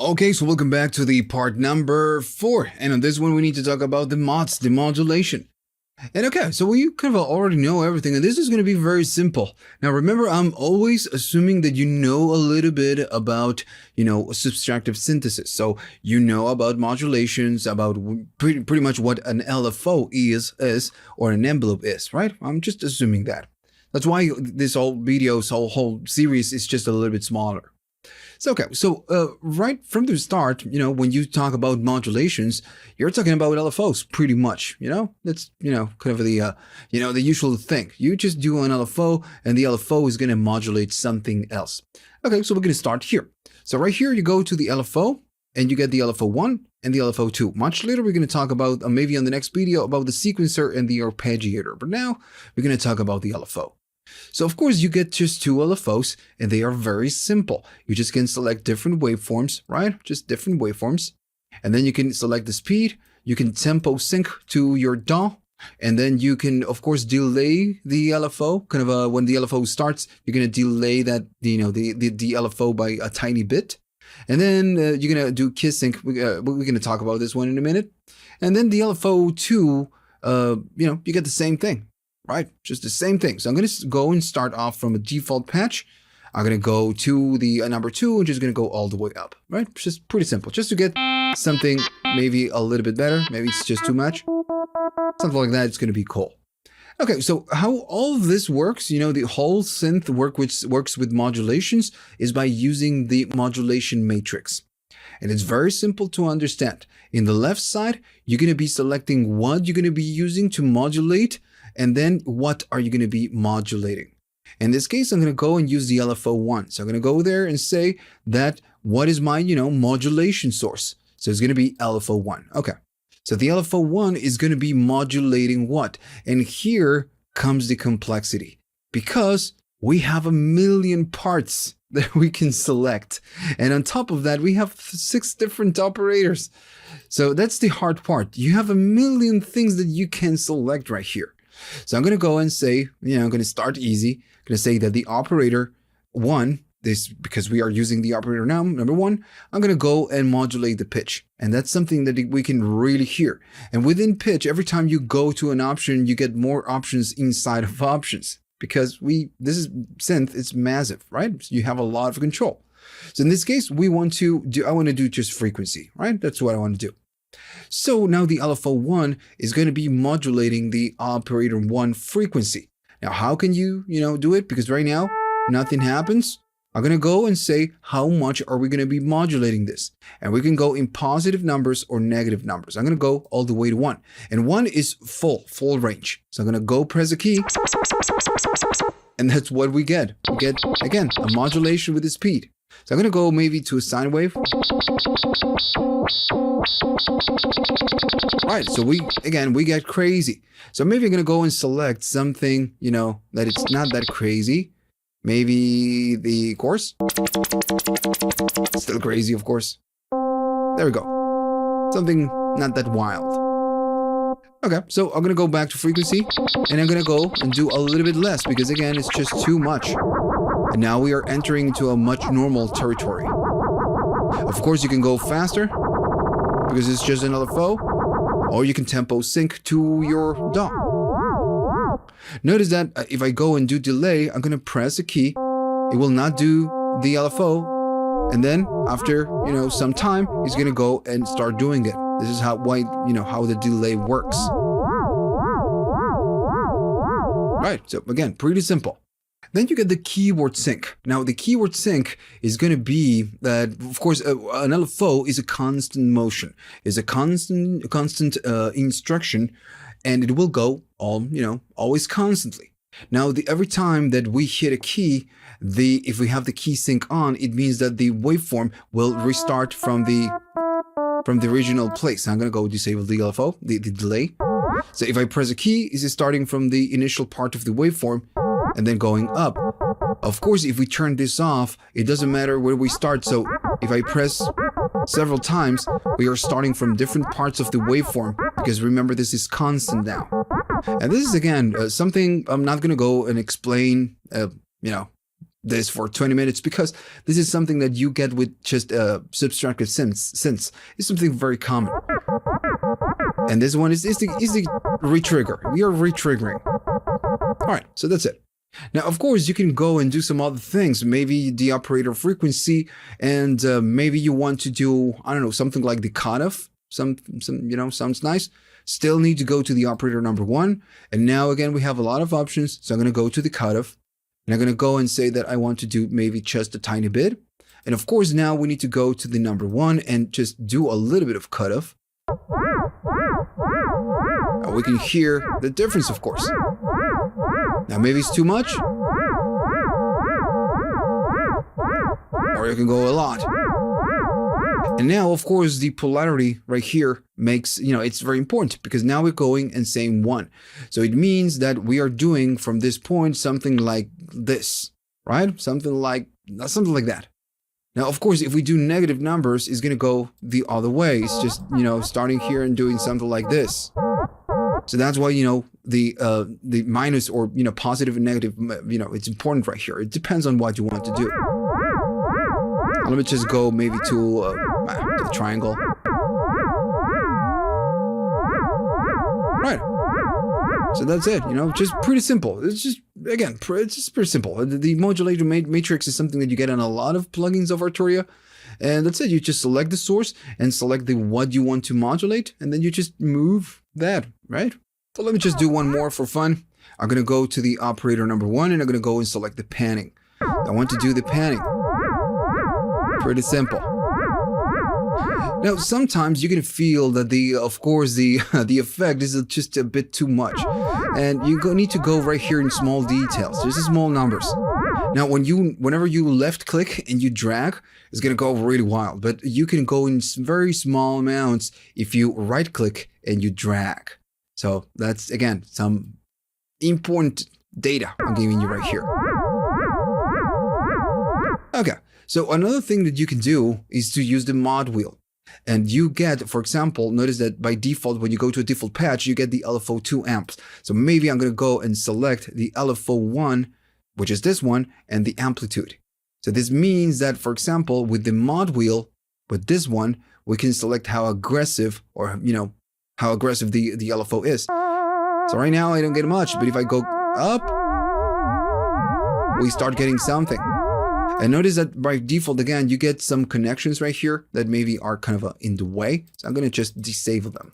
Okay, so welcome back to the part number 4. And on this one, we need to talk about the mods, the modulation. And okay, so we kind of already know everything, and this is going to be very simple. Now, remember, I'm always assuming that you know a little bit about, subtractive synthesis. So you know about modulations, about pretty much what an LFO is, or an envelope is, right? I'm just assuming that. That's why this whole series is just a little bit smaller. So, okay, so right from the start, when you talk about modulations, you're talking about LFOs pretty much, that's, kind of the, the usual thing. You just do an LFO and the LFO is going to modulate something else. Okay, so we're going to start here. So right here, you go to the LFO and you get the LFO1 and the LFO2. Much later, we're going to talk about, maybe on the next video, about the sequencer and the arpeggiator. But now we're going to talk about the LFO. So of course you get just 2 LFOs and they are very simple. You just can select different waveforms, right? Just different waveforms. And then you can select the speed, you can tempo sync to your DAW, and then you can of course delay the LFO. Kind of when the LFO starts, you're going to delay that, the LFO by a tiny bit. And then you're going to do kiss sync. We're going to talk about this one in a minute. And then the LFO2, you get the same thing. Right, just the same thing. So I'm going to go and start off from a default patch. I'm going to go to the number 2 and just going to go all the way up, right? Just pretty simple, just to get something maybe a little bit better. Maybe it's just too much. Something like that, it's going to be cool. Okay, so how all of this works, the whole synth which works with modulations is by using the modulation matrix. And it's very simple to understand. In the left side, you're going to be selecting what you're going to be using to modulate, and then what are you going to be modulating? In this case, I'm going to go and use the LFO1. So I'm going to go there and say that what is my, modulation source? So it's going to be LFO1. Okay. So the LFO1 is going to be modulating what? And here comes the complexity, because we have a million parts that we can select. And on top of that, we have 6 different operators. So that's the hard part. You have a million things that you can select right here. So I'm going to go and say, I'm going to start easy. I'm going to say that the operator 1, this because we are using the operator now, number 1, I'm going to go and modulate the pitch. And that's something that we can really hear. And within pitch, every time you go to an option, you get more options inside of options, because this is synth, it's massive, right? So you have a lot of control. So in this case, I want to do just frequency, right? That's what I want to do. So now the LFO1 is going to be modulating the operator 1 frequency. Now, how can you, do it? Because right now, nothing happens. I'm going to go and say, how much are we going to be modulating this? And we can go in positive numbers or negative numbers. I'm going to go all the way to 1. And 1 is full range. So I'm going to go press a key. And that's what we get. We get, again, a modulation with the speed. So I'm going to go maybe to a sine wave. Right, so we get crazy. So maybe I'm going to go and select something, that it's not that crazy. Maybe the chorus. Still crazy, of course. There we go. Something not that wild. Okay, so I'm going to go back to frequency. And I'm going to go and do a little bit less, because again, it's just too much. And now we are entering into a much normal territory. Of course, you can go faster, because it's just an LFO, or you can tempo sync to your DAW. Notice that if I go and do delay, I'm going to press a key. It will not do the LFO. And then after, some time, it's going to go and start doing it. This is how the delay works. Right. So again, pretty simple. Then you get the keyword sync. Now, the keyword sync is going to be that, of course, an LFO is a constant motion, is a constant instruction, and it will go always constantly. Now, every time that we hit a key, if we have the key sync on, it means that the waveform will restart from the original place. I'm going to go disable the LFO, the delay. So if I press a key, it's starting from the initial part of the waveform and then going up. Of course, if we turn this off, it doesn't matter where we start. So if I press several times, we are starting from different parts of the waveform, because remember, this is constant now. And this is, again, something I'm not going to go and explain, this for 20 minutes because this is something that you get with just subtractive synths. It's something very common. And this one is the re-trigger. We are re-triggering. All right, so that's it. Now, of course, you can go and do some other things. Maybe the operator frequency, and maybe you want to do, I don't know, something like the cutoff. Some sounds nice. Still need to go to the operator number 1. And now, again, we have a lot of options. So I'm going to go to the cutoff. And I'm going to go and say that I want to do maybe just a tiny bit. And of course, now we need to go to the number 1 and just do a little bit of cutoff. Now we can hear the difference, of course. Now maybe it's too much. Or you can go a lot. And now, of course, the polarity right here makes, it's very important because now we're going and saying 1. So it means that we are doing from this point something like this, right? Something like that. Now, of course, if we do negative numbers, it's going to go the other way. It's just, starting here and doing something like this. So that's why, the minus or, positive and negative, it's important right here. It depends on what you want to do. Let me just go maybe to a triangle. Right. So that's it, just pretty simple. It's just, again, it's just pretty simple. The modulator matrix is something that you get on a lot of plugins of Arturia. And that's it. You just select the source and select the what you want to modulate. And then you just move that, right? So let me just do one more for fun. I'm going to go to the operator number 1 and I'm going to go and select the panning. I want to do the panning. Pretty simple. Now, sometimes you can feel that the effect is just a bit too much. And you need to go right here in small details. There's small numbers. Now, whenever you left click and you drag, it's going to go really wild. But you can go in very small amounts if you right click and you drag. So that's, again, some important data I'm giving you right here. Okay. So another thing that you can do is to use the mod wheel. And you get, for example, notice that by default, when you go to a default patch, you get the LFO 2 amps. So maybe I'm going to go and select the LFO 1, which is this one, and the amplitude. So this means that, for example, with the mod wheel, with this one, we can select how aggressive or, how aggressive the LFO is. So right now I don't get much, but if I go up, we start getting something. And notice that by default, again, you get some connections right here that maybe are kind of in the way. So I'm going to just disable them.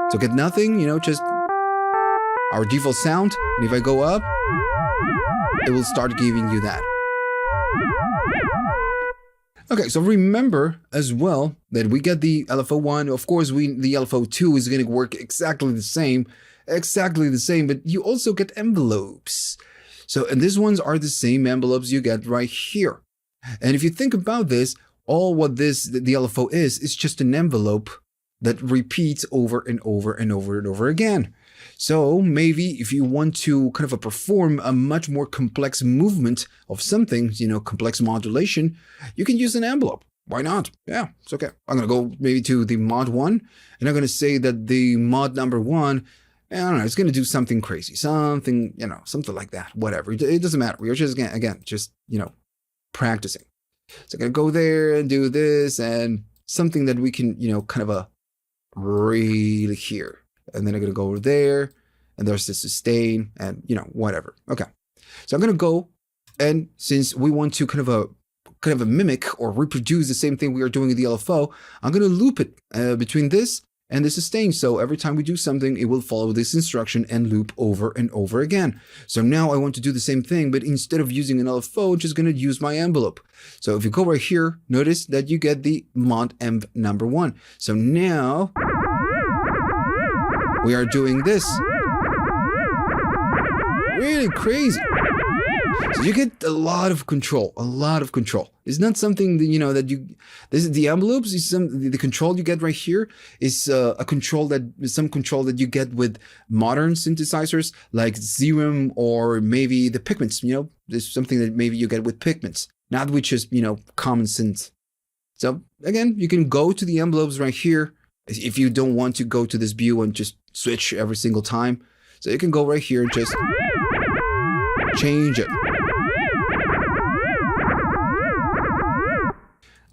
So get nothing, just our default sound. And if I go up, it will start giving you that. Okay, so remember as well that we get the LFO 1. Of course, the LFO 2 is going to work exactly the same, but you also get envelopes. So, and these ones are the same envelopes you get right here. And if you think about this, all what the LFO is just an envelope that repeats over and over and over and over again. So maybe if you want to kind of perform a much more complex movement of something, complex modulation, you can use an envelope. Why not? Yeah, it's okay. I'm going to go maybe to the mod 1, and I'm going to say that the mod number 1, I don't know, it's going to do something crazy, something like that, whatever. It doesn't matter. We're just, again, practicing. So I'm going to go there and do this and something that we can, kind of really hear. And then I'm going to go over there and there's the sustain and, whatever. Okay. So I'm going to go, and since we want to kind of mimic or reproduce the same thing we are doing in the LFO, I'm going to loop it between this and the sustain. So every time we do something, it will follow this instruction and loop over and over again. So now I want to do the same thing, but instead of using an LFO, I'm just going to use my envelope. So if you go right here, notice that you get the mod env number 1. So now we are doing this. Really crazy. So you get a lot of control, It's not something that, this is the envelopes, is the control you get right here is some control that you get with modern synthesizers like Serum or maybe the pigments, there's something that maybe you get with pigments, not with just, common synths. So again, you can go to the envelopes right here if you don't want to go to this view and just switch every single time. So you can go right here and just change it.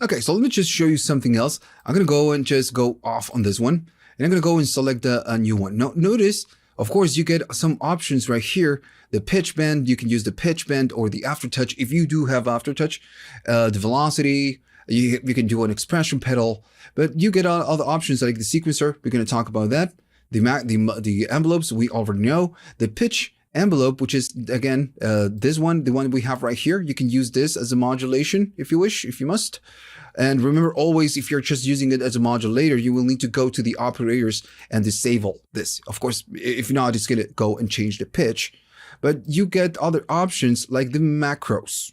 Okay, so let me just show you something else. I'm going to go and just go off on this one. And I'm going to go and select a new one. Now, notice, of course, you get some options right here. The pitch bend, you can use the pitch bend or the aftertouch if you do have aftertouch. The velocity, you can do an expression pedal. But you get all the options like the sequencer. We're going to talk about that. The envelopes, we already know. The pitch envelope, which is, again, this one, the one we have right here. You can use this as a modulation if you wish, if you must. And remember, always, if you're just using it as a modulator, you will need to go to the operators and disable this. Of course, if not, it's going to go and change the pitch. But you get other options like the macros.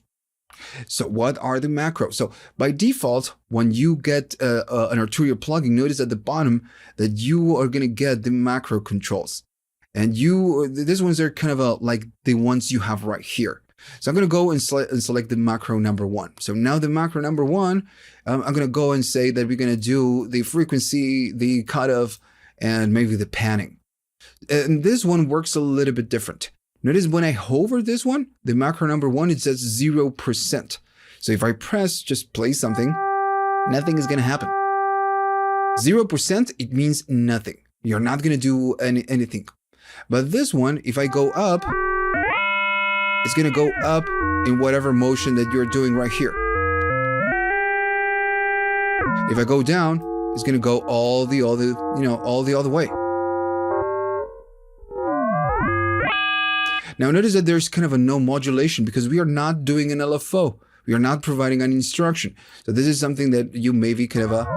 So what are the macros? So by default, when you get an Arturia plugin, notice at the bottom that you are going to get the macro controls. And these ones are kind of like the ones you have right here. So I'm going to go and select the macro number 1. So now the macro number 1, I'm going to go and say that we're going to do the frequency, the cutoff, and maybe the panning. And this one works a little bit different. Notice when I hover this one, the macro number 1, it says 0%. So if I press just play something, nothing is going to happen. 0%, it means nothing. You're not going to do anything. But this one, if I go up, it's going to go up in whatever motion that you're doing right here. If I go down, it's going to go all the other way. Now notice that there's kind of a no modulation because we are not doing an LFO. We are not providing an instruction. So this is something that you maybe kind of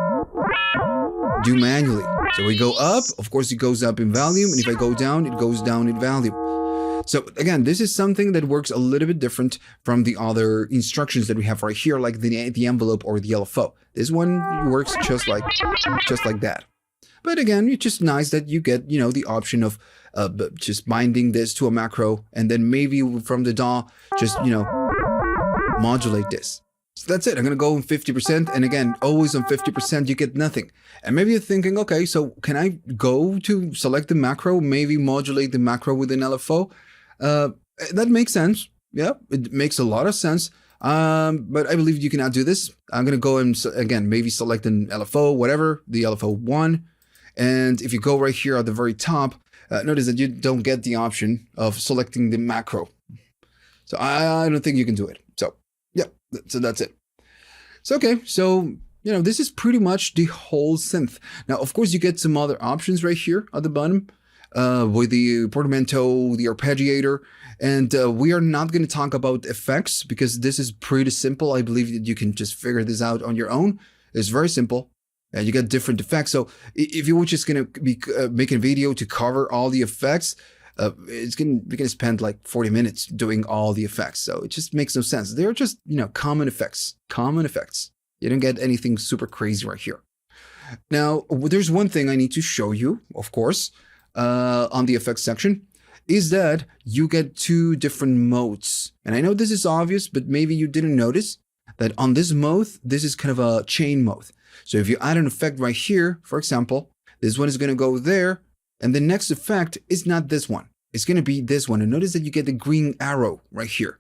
do manually. So we go up, of course it goes up in volume, and if I go down, it goes down in volume. So again, this is something that works a little bit different from the other instructions that we have right here, like the envelope or the LFO. This one works just like that. But again, it's just nice that you get, the option of just binding this to a macro, and then maybe from the DAW, just, modulate this. So that's it. I'm going to go on 50. And again, always on 50%, you get nothing. And maybe you're thinking, okay, so can I go to select the macro, maybe modulate the macro with an LFO? That makes sense. Yeah, it makes a lot of sense. But I believe you cannot do this. I'm going to go and, again, maybe select an LFO, whatever, the LFO 1. And if you go right here at the very top, notice that you don't get the option of selecting the macro. So I don't think you can do it. So, yeah, so that's it. So, okay, so, this is pretty much the whole synth. Now, of course, you get some other options right here at the bottom with the portamento, the arpeggiator. And we are not going to talk about effects because this is pretty simple. I believe that you can just figure this out on your own. It's very simple. And you get different effects. So if you were just going to be making a video to cover all the effects, we're going to spend like 40 minutes doing all the effects. So it just makes no sense. They're just, common effects. You don't get anything super crazy right here. Now, there's one thing I need to show you, of course, on the effects section, is that you get 2 different modes. And I know this is obvious, but maybe you didn't notice that on this mode, this is kind of a chain mode. So if you add an effect right here, for example, this one is going to go there, and the next effect is not this one. It's going to be this one. And notice that you get the green arrow right here.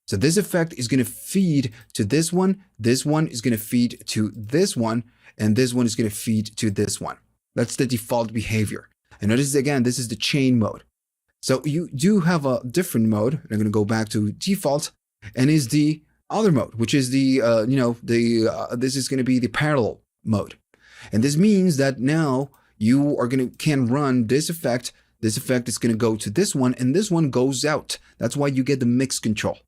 So this effect is going to feed to this one is going to feed to this one, and this one is going to feed to this one. That's the default behavior. And notice again, this is the chain mode. So you do have a different mode. I'm going to go back to default, and is the other mode, which is the, this is going to be the parallel mode. And this means that now you are can run this effect. This effect is going to go to this one, and this one goes out. That's why you get the mix control.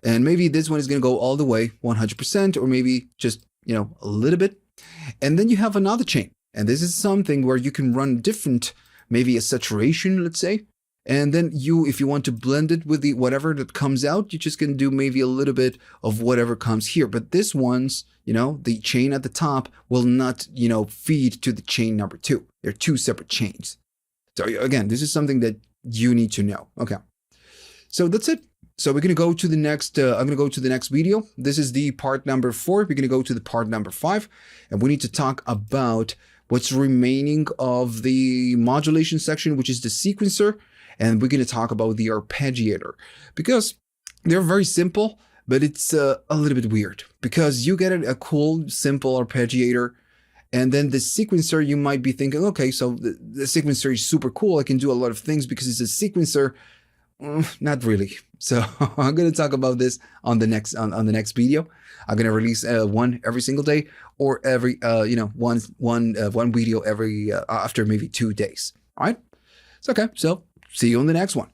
And maybe this one is going to go all the way 100%, or maybe just, a little bit. And then you have another chain. And this is something where you can run different, maybe a saturation, let's say. And then if you want to blend it with the whatever that comes out, you just can do maybe a little bit of whatever comes here. But this one's, the chain at the top will not, feed to the chain number 2. They're 2 separate chains. So again, this is something that you need to know. Okay. So that's it. So we're going to go to the next, I'm going to go to the next video. This is the part number 4. We're going to go to the part number 5, and we need to talk about what's remaining of the modulation section, which is the sequencer. And we're going to talk about the arpeggiator because they're very simple. but it's a little bit weird because you get a cool, simple arpeggiator. And then the sequencer, you might be thinking, okay, so the sequencer is super cool. I can do a lot of things because it's a sequencer. Not really. So I'm going to talk about this on the next on the next video. I'm going to release one every single day, or every one video every after maybe 2 days. All right. It's okay. So see you on the next one.